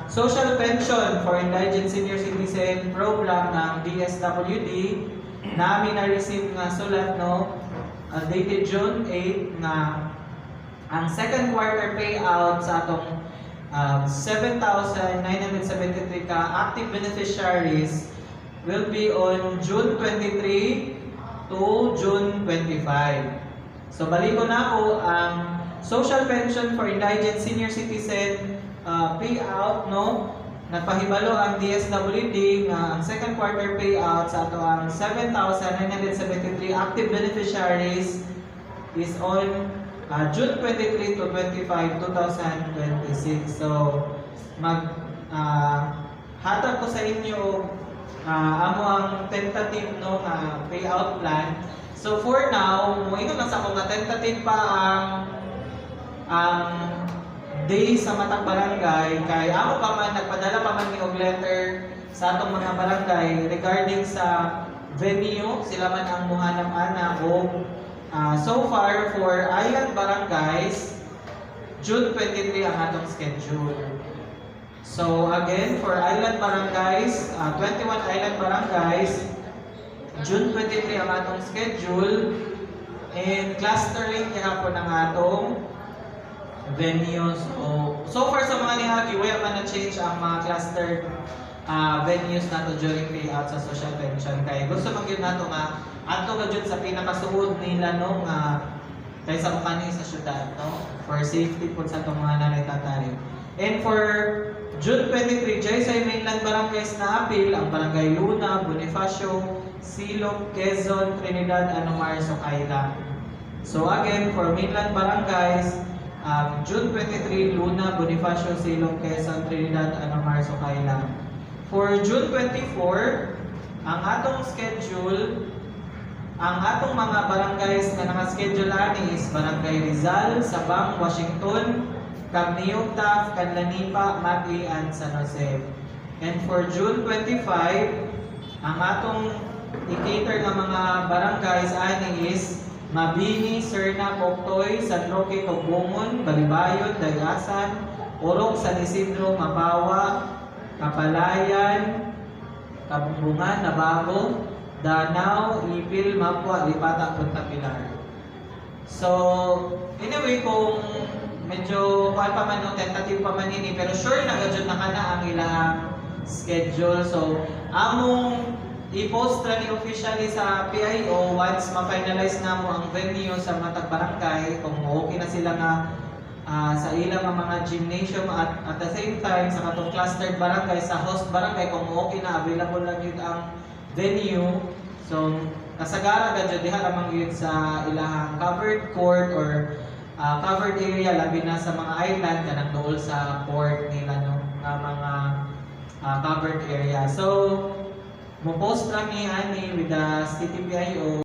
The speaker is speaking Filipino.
social pension for indigent senior citizen program ng DSWD namin na-receive nga sulat no dated June 8 na ang second quarter payout sa atong 7,973 ka active beneficiaries will be on June 23 to June 25. So baliko na po ang social pension for indigent senior citizen payout no nagpahibalo ang DSWD nga ang second quarter payout sa ato ang 7,973 active beneficiaries is on June 23 to 25, 2026. So hatag ko sa inyo amo ang tentative no payout plan. So for now, moingon lang sa ako nga tentative pa ang day sa matag barangay kay ako pa man nagpadala pa man ni og letter sa atong mga barangay regarding sa venue sila man ang muhanap ana og so far for island barangays June 23 ang atong schedule. So again for island barangays 21 island barangays June 23 ang atong schedule and clustering kahapon ang atong venues. So far sa mga nihagi, wala man na-change ang mga clustered venues nato during payout sa social pension. Kaya gusto magyud nato nga ato ka jud sa pinakasuod nila no nga kaysa mukani sa syudad no for safety po sa itong mga nanay-tatay. And for June 23, dyan sa mainland barangays na appeal ang Barangay Luna, Bonifacio, Silog, Quezon, Trinidad, Anumar, Socayla. So again, for mainland barangays, June 23, Luna, Bonifacio, Silog, Quezon, Trinidad, Anumar, Socayla. For June 24, ang atong schedule, ang atong mga barangays na naka-schedule ani is Barangay Rizal, Sabang, Washington, Camneo, Taft, Canlanipa, Magli, and San Jose. And for June 25, ang atong i-cater ng mga barangays ani is Mabini, Serna, Poktoy, San Roque, Tugbunon, Balibayon, Dayasan, Orok, San Isidro, Mabawa, Kapalayan, Kabungan, Nabago, Danao, Ipil, Mapua, Lipata, Punta Pilar. So, anyway, kung medyo kuan pa man no, tentative pa man ini, pero sure na gadyo na kana ang ilang schedule. So, among i-post ra ni officially sa PIO once ma-finalize na mo ang venue sa matag barangay kung okay na sila nga sa ilang mga gymnasium at the same time sa katong clustered barangay sa host barangay kung okay na available lang yun ang venue. So kasagara gadyo diha lamang yun sa ilahang covered court or covered area labi na sa mga island kanang dool sa port nila no mga covered area. So mo post lang ni ani with the city PIO